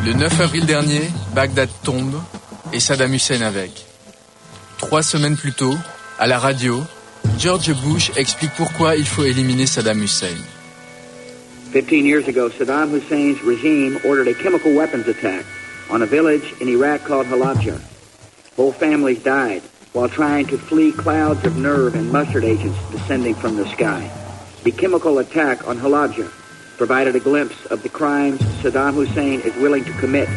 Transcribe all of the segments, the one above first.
Le 9 avril dernier, Bagdad tombe et Saddam Hussein avec. 3 semaines plus tôt, à la radio, George Bush explique pourquoi il faut éliminer Saddam Hussein. 15 years ago, Saddam Hussein's regime ordered a chemical weapons attack on a village in Iraq called Halabja. Whole families died while trying to flee clouds of nerve and mustard agents descending from the sky. The chemical attack on Halabja provided a glimpse of the crimes Saddam Hussein is willing to commit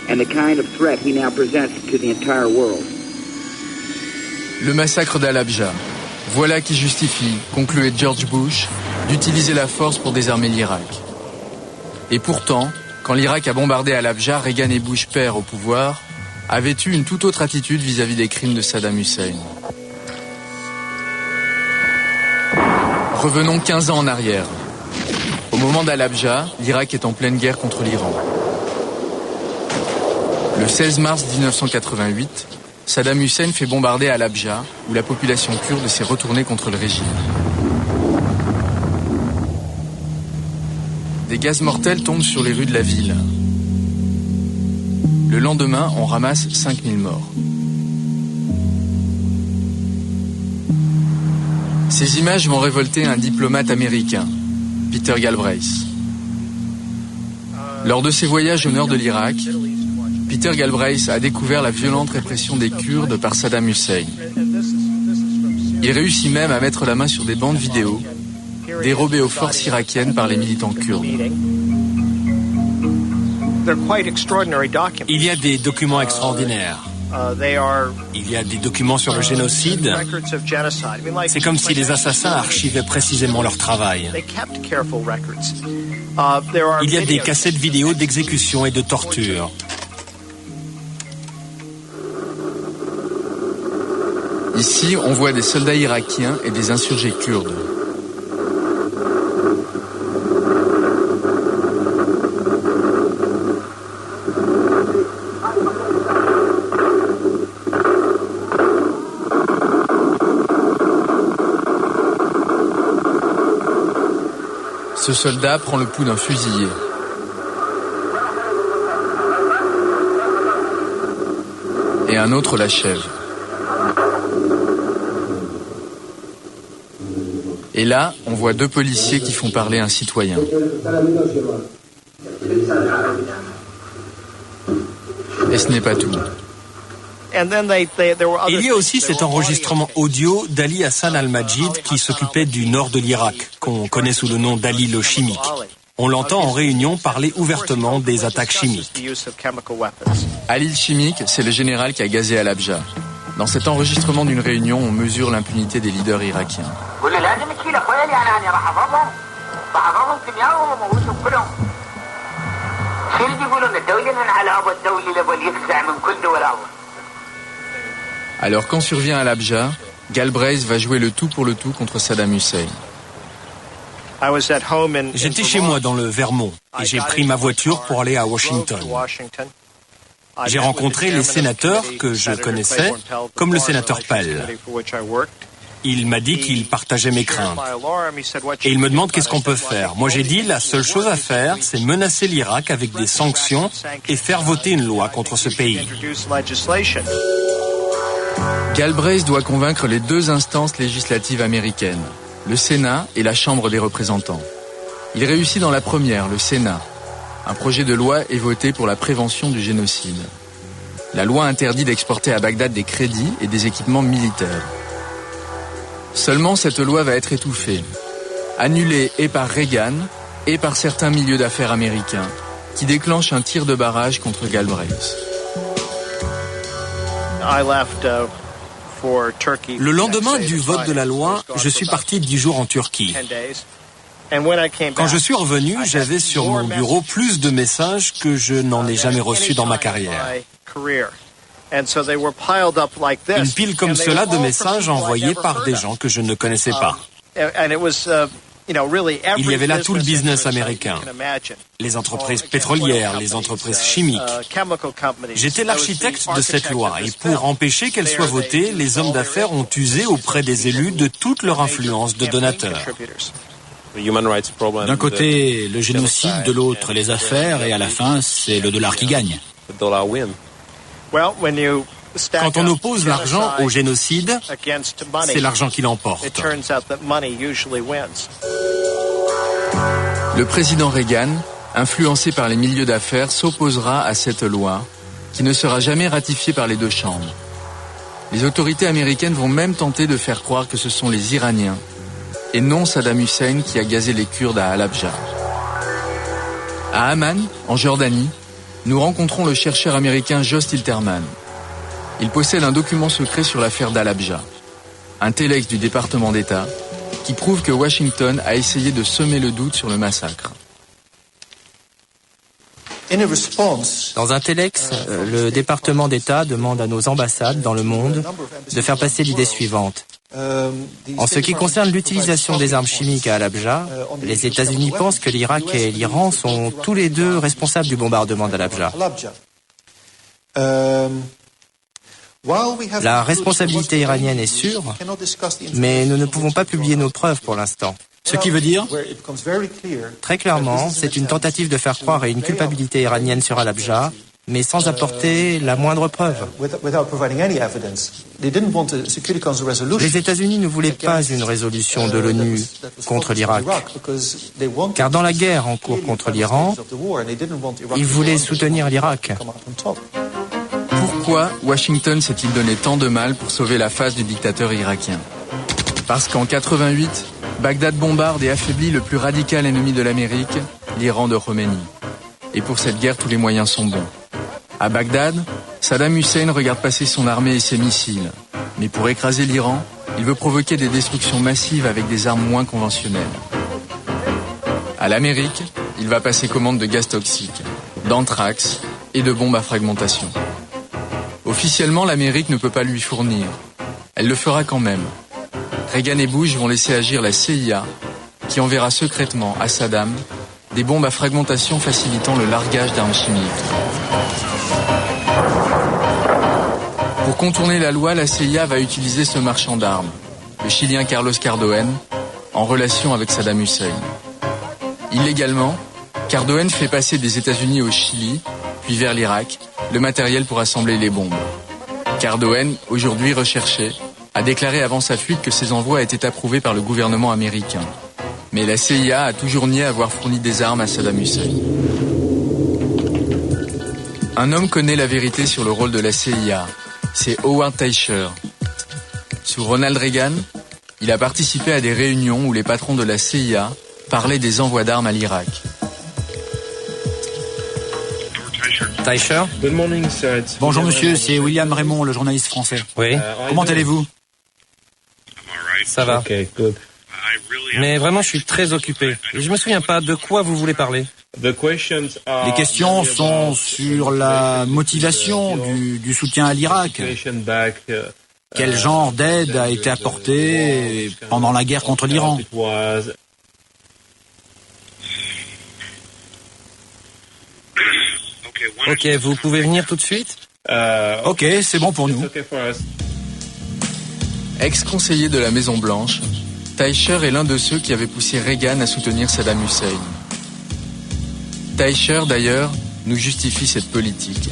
and the kind of threat he now presents to the entire world. Le massacre d'Halabja. Voilà qui justifie, concluait George Bush, d'utiliser la force pour désarmer l'Irak. Et pourtant, quand l'Irak a bombardé Halabja, Reagan et Bush père au pouvoir avaient eu une toute autre attitude vis-à-vis des crimes de Saddam Hussein. Revenons 15 ans en arrière. Au moment d'Halabja, l'Irak est en pleine guerre contre l'Iran. Le 16 mars 1988, Saddam Hussein fait bombarder Halabja, où la population kurde s'est retournée contre le régime. Des gaz mortels tombent sur les rues de la ville. Le lendemain, on ramasse 5000 morts. Ces images vont révolter un diplomate américain, Peter Galbraith. Lors de ses voyages au nord de l'Irak, Peter Galbraith a découvert la violente répression des Kurdes par Saddam Hussein. Il réussit même à mettre la main sur des bandes vidéo dérobées aux forces irakiennes par les militants kurdes. Il y a des documents extraordinaires. Il y a des documents sur le génocide. C'est comme si les assassins archivaient précisément leur travail. Il y a des cassettes vidéo d'exécution et de torture. Ici, on voit des soldats irakiens et des insurgés kurdes. Ce soldat prend le pouls d'un fusillé. Et un autre l'achève. Et là, on voit 2 policiers qui font parler un citoyen. Et ce n'est pas tout. Il y a aussi cet enregistrement audio d'Ali Hassan al-Majid qui s'occupait du nord de l'Irak, qu'on connaît sous le nom d'Ali le chimique. On l'entend en réunion parler ouvertement des attaques chimiques. Ali le chimique, c'est le général qui a gazé Halabja. Dans cet enregistrement d'une réunion, on mesure l'impunité des leaders irakiens. Alors quand survient Halabja, Galbraith va jouer le tout pour le tout contre Saddam Hussein. J'étais chez moi dans le Vermont et j'ai pris ma voiture pour aller à Washington. J'ai rencontré les sénateurs que je connaissais, comme le sénateur Pell. Il m'a dit qu'il partageait mes craintes. Et il me demande qu'est-ce qu'on peut faire. Moi j'ai dit la seule chose à faire, c'est menacer l'Irak avec des sanctions et faire voter une loi contre ce pays. Galbraith doit convaincre les 2 instances législatives américaines, le Sénat et la Chambre des représentants. Il réussit dans la première, le Sénat. Un projet de loi est voté pour la prévention du génocide. La loi interdit d'exporter à Bagdad des crédits et des équipements militaires. Seulement, cette loi va être étouffée, annulée et par Reagan et par certains milieux d'affaires américains, qui déclenchent un tir de barrage contre Galbraith. Le lendemain du vote de la loi, je suis parti 10 jours en Turquie. Quand je suis revenu, j'avais sur mon bureau plus de messages que je n'en ai jamais reçus dans ma carrière. Une pile comme cela de messages envoyés par des gens que je ne connaissais pas. Il y avait là tout le business américain, les entreprises pétrolières, les entreprises chimiques. J'étais l'architecte de cette loi et pour empêcher qu'elle soit votée, les hommes d'affaires ont usé auprès des élus de toute leur influence de donateurs. D'un côté, le génocide, de l'autre, les affaires, et à la fin, c'est le dollar qui gagne. Quand on oppose l'argent au génocide, c'est l'argent qui l'emporte. Le président Reagan, influencé par les milieux d'affaires, s'opposera à cette loi qui ne sera jamais ratifiée par les deux chambres. Les autorités américaines vont même tenter de faire croire que ce sont les Iraniens et non Saddam Hussein qui a gazé les Kurdes à Halabja. À Amman, en Jordanie, nous rencontrons le chercheur américain Josh Tilterman. Il possède un document secret sur l'affaire d'Halabja, un téléx du département d'État qui prouve que Washington a essayé de semer le doute sur le massacre. Dans un téléx, le département d'État demande à nos ambassades dans le monde de faire passer l'idée suivante. En ce qui concerne l'utilisation des armes chimiques à Halabja, les États-Unis pensent que l'Irak et l'Iran sont tous les deux responsables du bombardement d'Halabja. La responsabilité iranienne est sûre, mais nous ne pouvons pas publier nos preuves pour l'instant. Ce qui veut dire, très clairement, c'est une tentative de faire croire à une culpabilité iranienne sur Halabja, mais sans apporter la moindre preuve. Les États-Unis ne voulaient pas une résolution de l'ONU contre l'Irak, car dans la guerre en cours contre l'Iran, ils voulaient soutenir l'Irak. Pourquoi Washington s'est-il donné tant de mal pour sauver la face du dictateur irakien? Parce qu'en 88, Bagdad bombarde et affaiblit le plus radical ennemi de l'Amérique, l'Iran de Khomeini. Et pour cette guerre, tous les moyens sont bons. À Bagdad, Saddam Hussein regarde passer son armée et ses missiles. Mais pour écraser l'Iran, il veut provoquer des destructions massives avec des armes moins conventionnelles. À l'Amérique, il va passer commande de gaz toxiques, d'anthrax et de bombes à fragmentation. Officiellement, l'Amérique ne peut pas lui fournir. Elle le fera quand même. Reagan et Bush vont laisser agir la CIA, qui enverra secrètement à Saddam des bombes à fragmentation facilitant le largage d'armes chimiques. Pour contourner la loi, la CIA va utiliser ce marchand d'armes, le Chilien Carlos Cardoen, en relation avec Saddam Hussein. Illégalement, Cardoen fait passer des États-Unis au Chili, puis vers l'Irak, le matériel pour assembler les bombes. Cardoen, aujourd'hui recherché, a déclaré avant sa fuite que ses envois étaient approuvés par le gouvernement américain. Mais la CIA a toujours nié avoir fourni des armes à Saddam Hussein. Un homme connaît la vérité sur le rôle de la CIA. C'est Howard Teicher. Sous Ronald Reagan, il a participé à des réunions où les patrons de la CIA parlaient des envois d'armes à l'Irak. Teicher ? bonjour monsieur, c'est William Raymond, le journaliste français. Oui. Comment allez-vous? Ça va. Mais vraiment, je suis très occupé. Je me souviens pas de quoi vous voulez parler. Les questions sont sur la motivation du soutien à l'Irak. Quel genre d'aide a été apporté pendant la guerre contre l'Iran? Ok, vous pouvez venir tout de suite? Ok, c'est bon pour nous. Ex-conseiller de la Maison-Blanche, Teicher est l'un de ceux qui avaient poussé Reagan à soutenir Saddam Hussein. Teicher, d'ailleurs, nous justifie cette politique.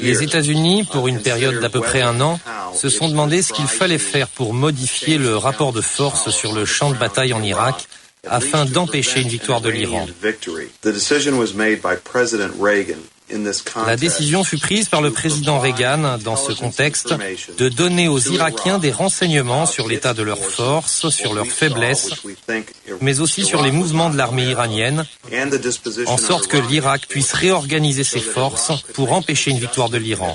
Les États-Unis, pour une période d'à peu près 1 an, se sont demandé ce qu'il fallait faire pour modifier le rapport de force sur le champ de bataille en Irak afin d'empêcher une victoire de l'Iran. La décision fut prise par le président Reagan, dans ce contexte, de donner aux Irakiens des renseignements sur l'état de leurs forces, sur leurs faiblesses, mais aussi sur les mouvements de l'armée iranienne, en sorte que l'Irak puisse réorganiser ses forces pour empêcher une victoire de l'Iran.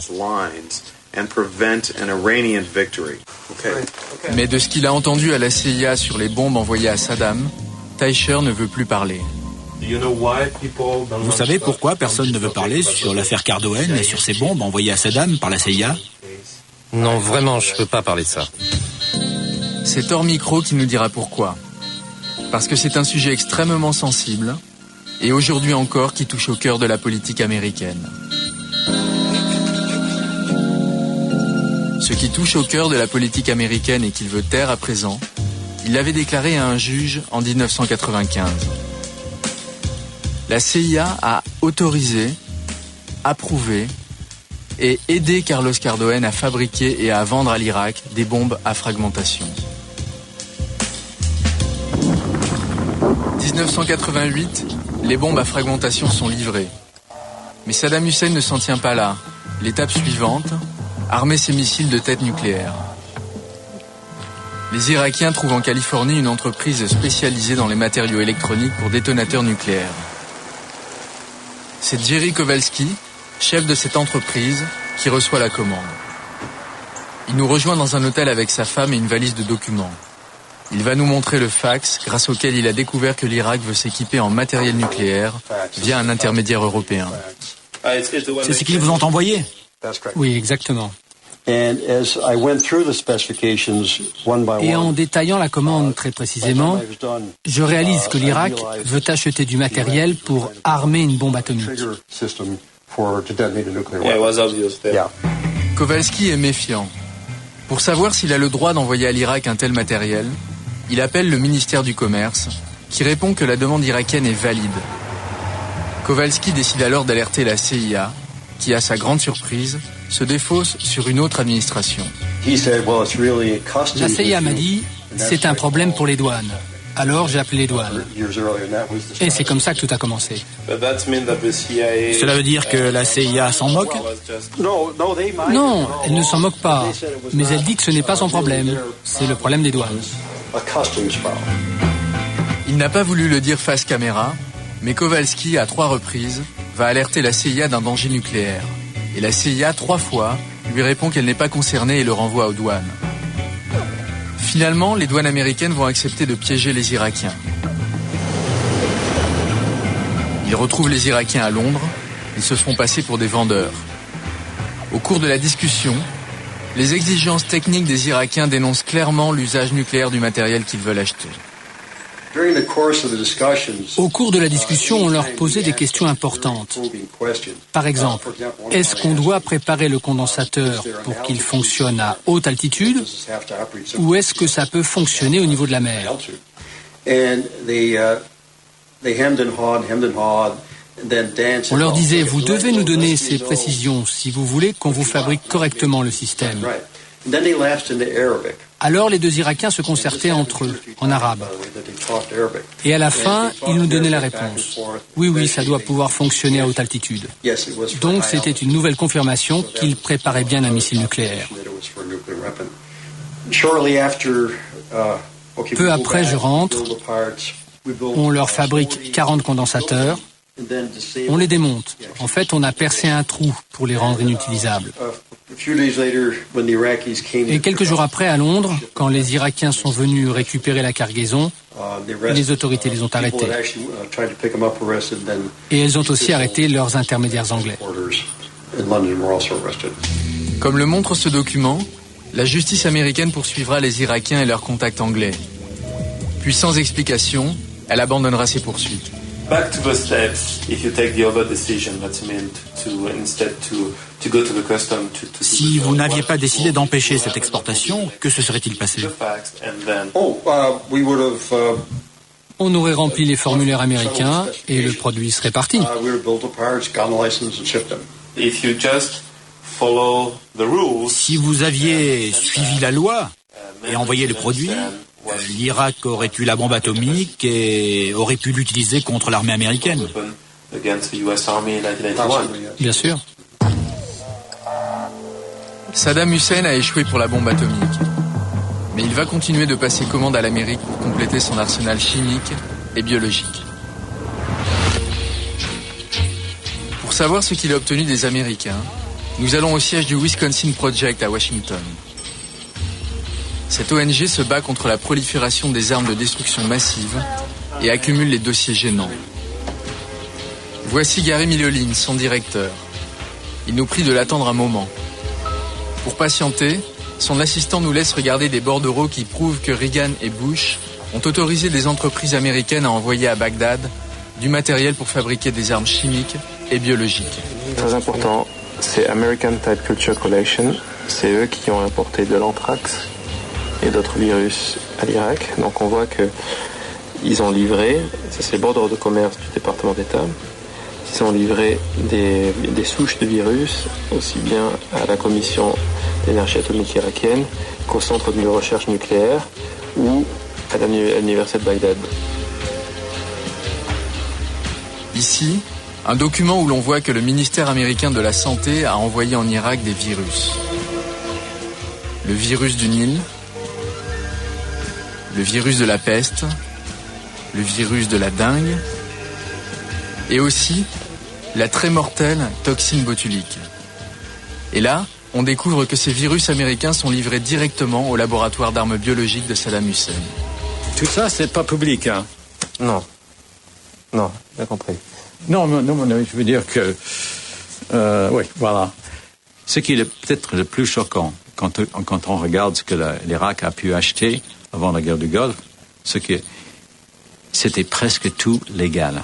Mais de ce qu'il a entendu à la CIA sur les bombes envoyées à Saddam, Teicher ne veut plus parler. Vous savez pourquoi personne ne veut parler sur l'affaire Cardoen et sur ces bombes envoyées à Saddam par la CIA? Non, vraiment, je peux pas parler de ça. C'est hors micro qui nous dira pourquoi. Parce que c'est un sujet extrêmement sensible, et aujourd'hui encore qui touche au cœur de la politique américaine. Ce qui touche au cœur de la politique américaine et qu'il veut taire à présent, il l'avait déclaré à un juge en 1995. La CIA a autorisé, approuvé et aidé Carlos Cardoen à fabriquer et à vendre à l'Irak des bombes à fragmentation. 1988, les bombes à fragmentation sont livrées. Mais Saddam Hussein ne s'en tient pas là. L'étape suivante, armer ses missiles de tête nucléaire. Les Irakiens trouvent en Californie une entreprise spécialisée dans les matériaux électroniques pour détonateurs nucléaires. C'est Jerry Kowalski, chef de cette entreprise, qui reçoit la commande. Il nous rejoint dans un hôtel avec sa femme et une valise de documents. Il va nous montrer le fax grâce auquel il a découvert que l'Irak veut s'équiper en matériel nucléaire via un intermédiaire européen. C'est ce qu'ils vous ont envoyé? Oui, exactement. Et en détaillant la commande très précisément, je réalise que l'Irak veut acheter du matériel pour armer une bombe atomique. Kowalski est méfiant. Pour savoir s'il a le droit d'envoyer à l'Irak un tel matériel, il appelle le ministère du Commerce, qui répond que la demande irakienne est valide. Kowalski décide alors d'alerter la CIA, qui, à sa grande surprise, se défausse sur une autre administration. La CIA m'a dit, c'est un problème pour les douanes. Alors j'ai appelé les douanes. Et c'est comme ça que tout a commencé. Cela veut dire que la CIA s'en moque? Non, elle ne s'en moque pas. Mais elle dit que ce n'est pas son problème. C'est le problème des douanes. Il n'a pas voulu le dire face caméra, mais Kowalski, à 3 reprises, va alerter la CIA d'un danger nucléaire. Et la CIA, 3 fois, lui répond qu'elle n'est pas concernée et le renvoie aux douanes. Finalement, les douanes américaines vont accepter de piéger les Irakiens. Ils retrouvent les Irakiens à Londres, ils se font passer pour des vendeurs. Au cours de la discussion, les exigences techniques des Irakiens dénoncent clairement l'usage nucléaire du matériel qu'ils veulent acheter. Au cours de la discussion, on leur posait des questions importantes. Par exemple, est-ce qu'on doit préparer le condensateur pour qu'il fonctionne à haute altitude ou est-ce que ça peut fonctionner au niveau de la mer? On leur disait, vous devez nous donner ces précisions si vous voulez qu'on vous fabrique correctement le système. Alors les 2 Irakiens se concertaient entre eux, en arabe. Et à la fin, ils nous donnaient la réponse. Oui, ça doit pouvoir fonctionner à haute altitude. Donc c'était une nouvelle confirmation qu'ils préparaient bien un missile nucléaire. Peu après, je rentre. On leur fabrique 40 condensateurs. On les démonte. En fait, on a percé un trou pour les rendre inutilisables. Et quelques jours après, à Londres, quand les Irakiens sont venus récupérer la cargaison, les autorités les ont arrêtés. Et elles ont aussi arrêté leurs intermédiaires anglais. Comme le montre ce document, la justice américaine poursuivra les Irakiens et leurs contacts anglais. Puis sans explication, elle abandonnera ses poursuites. Back to the steps, if you take the other decision, that's meant to instead to go to the custom to Si vous n'aviez pas décidé d'empêcher cette exportation, que se serait-il passé? On aurait rempli les formulaires américains et le produit serait parti. Si vous aviez suivi la loi et envoyé le produit, l'Irak aurait eu la bombe atomique et aurait pu l'utiliser contre l'armée américaine. Bien sûr. Saddam Hussein a échoué pour la bombe atomique. Mais il va continuer de passer commande à l'Amérique pour compléter son arsenal chimique et biologique. Pour savoir ce qu'il a obtenu des Américains, nous allons au siège du Wisconsin Project à Washington. Cette ONG se bat contre la prolifération des armes de destruction massive et accumule les dossiers gênants. Voici Gary Milholin, son directeur. Il nous prie de l'attendre un moment. Pour patienter, son assistant nous laisse regarder des bordereaux qui prouvent que Reagan et Bush ont autorisé des entreprises américaines à envoyer à Bagdad du matériel pour fabriquer des armes chimiques et biologiques. Très important, c'est American Type Culture Collection. C'est eux qui ont importé de l'anthrax et d'autres virus à l'Irak. Donc on voit qu'ils ont livré, ça c'est les bordereaux de commerce du département d'État, ils ont livré des souches de virus aussi bien à la commission d'énergie atomique irakienne qu'au centre de recherche nucléaire ou à l'université de Bagdad. Ici, un document où l'on voit que le ministère américain de la Santé a envoyé en Irak des virus. Le virus du Nil, le virus de la peste, le virus de la dengue et aussi la très mortelle toxine botulique. Et là, on découvre que ces virus américains sont livrés directement au laboratoire d'armes biologiques de Saddam Hussein. Tout ça, c'est pas public, hein? Non, j'ai compris. Non, je veux dire que... oui, voilà. Ce qui est peut-être le plus choquant, quand on regarde ce que l'Irak a pu acheter avant la guerre du Golfe, c'est que c'était presque tout légal.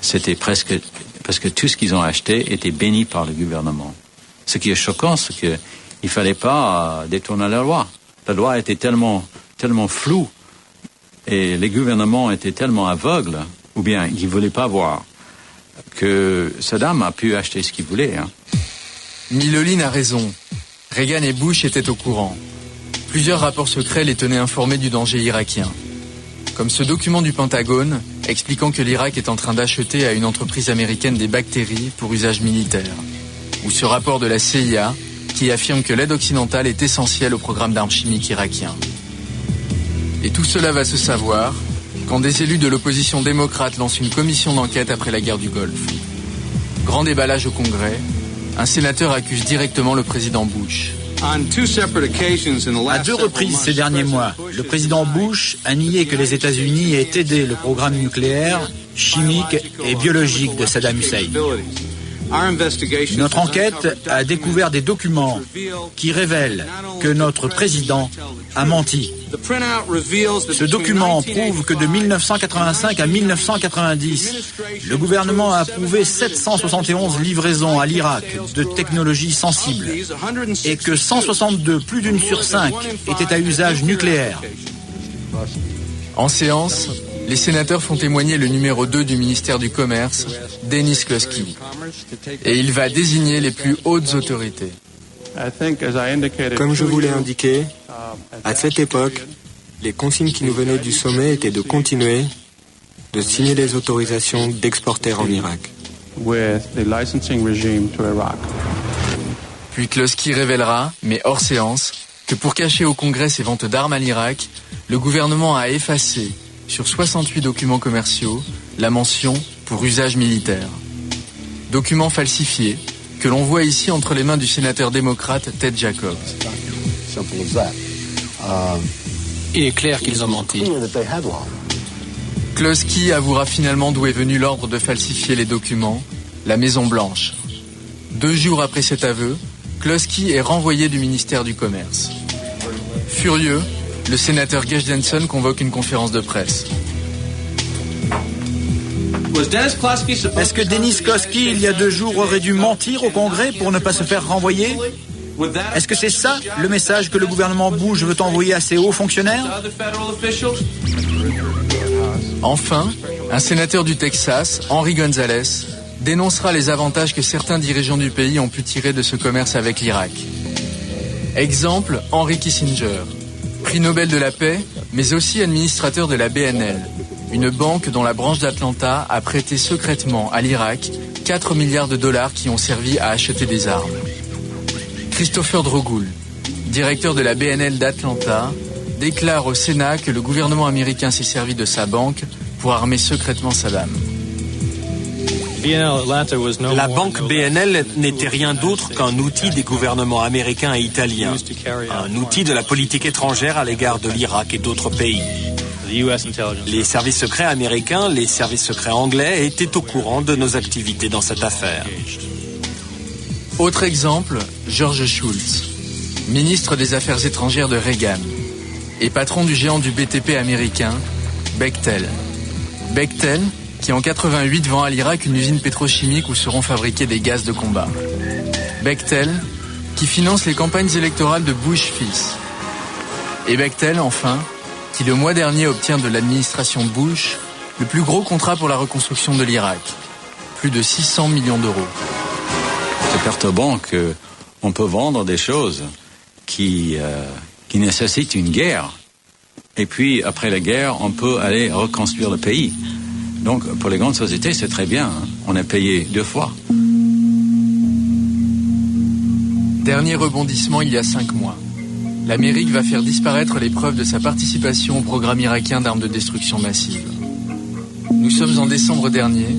C'était presque... Parce que tout ce qu'ils ont acheté était béni par le gouvernement. Ce qui est choquant, c'est qu'il ne fallait pas détourner la loi. La loi était tellement floue et les gouvernements étaient tellement aveugles, ou bien ils ne voulaient pas voir, que Saddam a pu acheter ce qu'il voulait. Hein. Miloline a raison. Reagan et Bush étaient au courant. Plusieurs rapports secrets les tenaient informés du danger irakien. Comme ce document du Pentagone expliquant que l'Irak est en train d'acheter à une entreprise américaine des bactéries pour usage militaire. Ou ce rapport de la CIA qui affirme que l'aide occidentale est essentielle au programme d'armes chimiques irakien. Et tout cela va se savoir quand des élus de l'opposition démocrate lancent une commission d'enquête après la guerre du Golfe. Grand déballage au Congrès, un sénateur accuse directement le président Bush. À 2 reprises ces derniers mois, le président Bush a nié que les États-Unis aient aidé le programme nucléaire, chimique et biologique de Saddam Hussein. Notre enquête a découvert des documents qui révèlent que notre président a menti. Ce document prouve que de 1985 à 1990, le gouvernement a approuvé 771 livraisons à l'Irak de technologies sensibles et que 162, plus d'une sur 5, étaient à usage nucléaire. En séance, les sénateurs font témoigner le numéro 2 du ministère du Commerce, Dennis Kloski. Et il va désigner les plus hautes autorités. Comme je vous l'ai indiqué, à cette époque, les consignes qui nous venaient du sommet étaient de continuer de signer les autorisations d'exporter en Irak. Puis Kloski révélera, mais hors séance, que pour cacher au Congrès ses ventes d'armes à l'Irak, le gouvernement a effacé, sur 68 documents commerciaux, la mention pour usage militaire. Documents falsifiés que l'on voit ici entre les mains du sénateur démocrate Ted Jacobs. Il est clair qu'ils ont menti. Kloski avouera finalement d'où est venu l'ordre de falsifier les documents, la Maison-Blanche. 2 jours après cet aveu, Kloski est renvoyé du ministère du Commerce. Furieux, le sénateur Gage Denson convoque une conférence de presse. Est-ce que Dennis Kloski, il y a 2 jours, aurait dû mentir au Congrès pour ne pas se faire renvoyer? Est-ce que c'est ça le message que le gouvernement Bush veut envoyer à ses hauts fonctionnaires? Enfin, un sénateur du Texas, Henry Gonzalez, dénoncera les avantages que certains dirigeants du pays ont pu tirer de ce commerce avec l'Irak. Exemple, Henry Kissinger, prix Nobel de la paix, mais aussi administrateur de la BNL, une banque dont la branche d'Atlanta a prêté secrètement à l'Irak 4 milliards de dollars qui ont servi à acheter des armes. Christopher Drogoul, directeur de la BNL d'Atlanta, déclare au Sénat que le gouvernement américain s'est servi de sa banque pour armer secrètement Saddam. La banque BNL n'était rien d'autre qu'un outil des gouvernements américains et italiens, un outil de la politique étrangère à l'égard de l'Irak et d'autres pays. Les services secrets américains, les services secrets anglais étaient au courant de nos activités dans cette affaire. Autre exemple, George Shultz, ministre des Affaires étrangères de Reagan et patron du géant du BTP américain, Bechtel. Bechtel, qui en 88 vend à l'Irak une usine pétrochimique où seront fabriqués des gaz de combat. Bechtel, qui finance les campagnes électorales de Bush fils. Et Bechtel, enfin, qui le mois dernier obtient de l'administration Bush le plus gros contrat pour la reconstruction de l'Irak, plus de 600 millions d'euros. C'est perturbant qu'on peut vendre des choses qui nécessitent une guerre. Et puis, après la guerre, on peut aller reconstruire le pays. Donc, pour les grandes sociétés, c'est très bien. On est payé 2 fois. Dernier rebondissement il y a 5 mois. L'Amérique va faire disparaître les preuves de sa participation au programme irakien d'armes de destruction massive. Nous sommes en décembre dernier.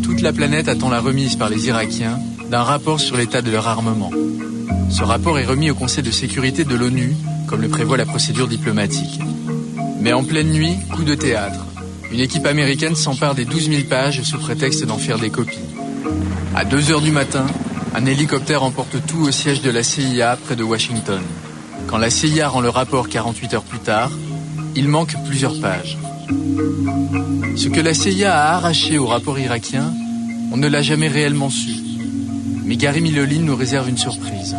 Toute la planète attend la remise par les Irakiens d'un rapport sur l'état de leur armement. Ce rapport est remis au Conseil de sécurité de l'ONU, comme le prévoit la procédure diplomatique. Mais en pleine nuit, coup de théâtre. Une équipe américaine s'empare des 12 000 pages sous prétexte d'en faire des copies. À 2h du matin, un hélicoptère emporte tout au siège de la CIA près de Washington. Quand la CIA rend le rapport 48 heures plus tard, il manque plusieurs pages. Ce que la CIA a arraché au rapport irakien, on ne l'a jamais réellement su. Mais Gary Milolin nous réserve une surprise.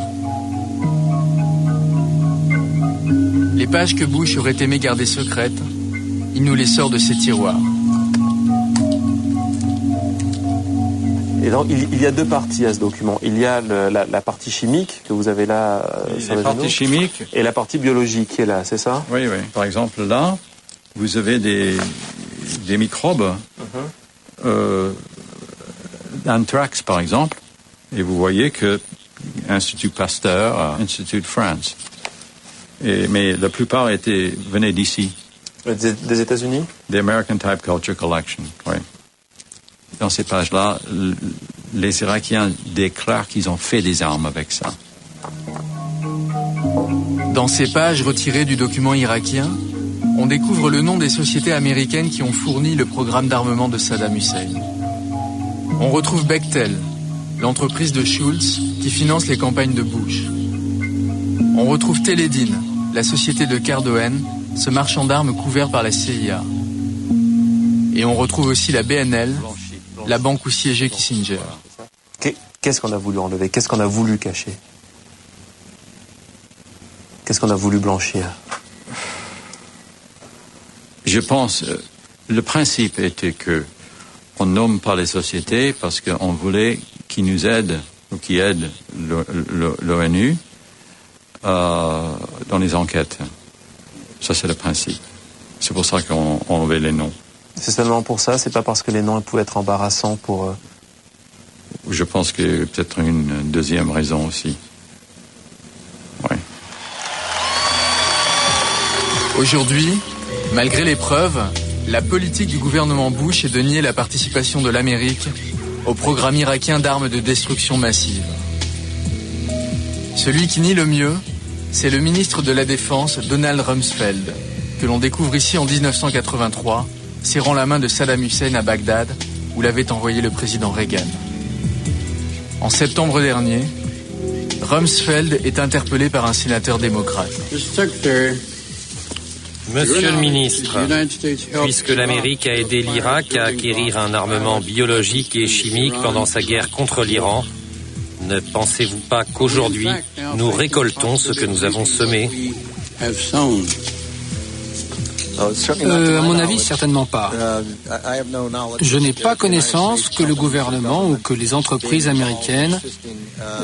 Les pages que Bush aurait aimé garder secrètes, il nous les sort de ses tiroirs. Et donc, il y a 2 parties à ce document. Il y a la partie chimique que vous avez là, la partie chimique et la partie biologique qui est là, c'est ça? Oui, oui. Par exemple, là, vous avez des microbes, d'anthrax, par exemple, et vous voyez que Institut Pasteur, Institut de France. Mais la plupart venaient d'ici. Des États-Unis? The American Type Culture Collection, oui. Dans ces pages-là, les Irakiens déclarent qu'ils ont fait des armes avec ça. Dans ces pages retirées du document irakien, on découvre le nom des sociétés américaines qui ont fourni le programme d'armement de Saddam Hussein. On retrouve Bechtel, l'entreprise de Shultz qui finance les campagnes de Bush. On retrouve Teledin, la société de Cardoen, ce marchand d'armes couvert par la CIA. Et on retrouve aussi la BNL, la banque où siégeait Kissinger. Qu'est-ce qu'on a voulu enlever? Qu'est-ce qu'on a voulu cacher? Qu'est-ce qu'on a voulu blanchir? Je pense, le principe était que on nomme pas les sociétés parce qu'on voulait qu'ils nous aident ou qu'ils aident l'ONU dans les enquêtes. Ça, c'est le principe. C'est pour ça qu'on enlevait les noms. C'est seulement pour ça? C'est pas parce que les noms pouvaient être embarrassants pour... Je pense que peut-être une deuxième raison aussi. Oui. Aujourd'hui, malgré les preuves, la politique du gouvernement Bush est de nier la participation de l'Amérique au programme irakien d'armes de destruction massive. Celui qui nie le mieux, c'est le ministre de la Défense, Donald Rumsfeld, que l'on découvre ici en 1983, serrant la main de Saddam Hussein à Bagdad, où l'avait envoyé le président Reagan. En septembre dernier, Rumsfeld est interpellé par un sénateur démocrate. Monsieur le ministre, puisque l'Amérique a aidé l'Irak à acquérir un armement biologique et chimique pendant sa guerre contre l'Iran, ne pensez-vous pas qu'aujourd'hui, nous récoltons ce que nous avons semé ? À mon avis, certainement pas. Je n'ai pas connaissance que le gouvernement ou que les entreprises américaines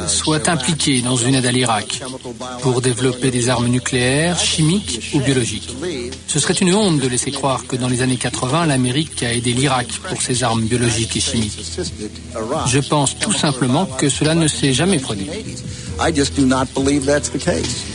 soient impliquées dans une aide à l'Irak pour développer des armes nucléaires, chimiques ou biologiques. Ce serait une honte de laisser croire que dans les années 80, l'Amérique a aidé l'Irak pour ses armes biologiques et chimiques. Je pense tout simplement que cela ne s'est jamais produit. I just do not believe that's the case.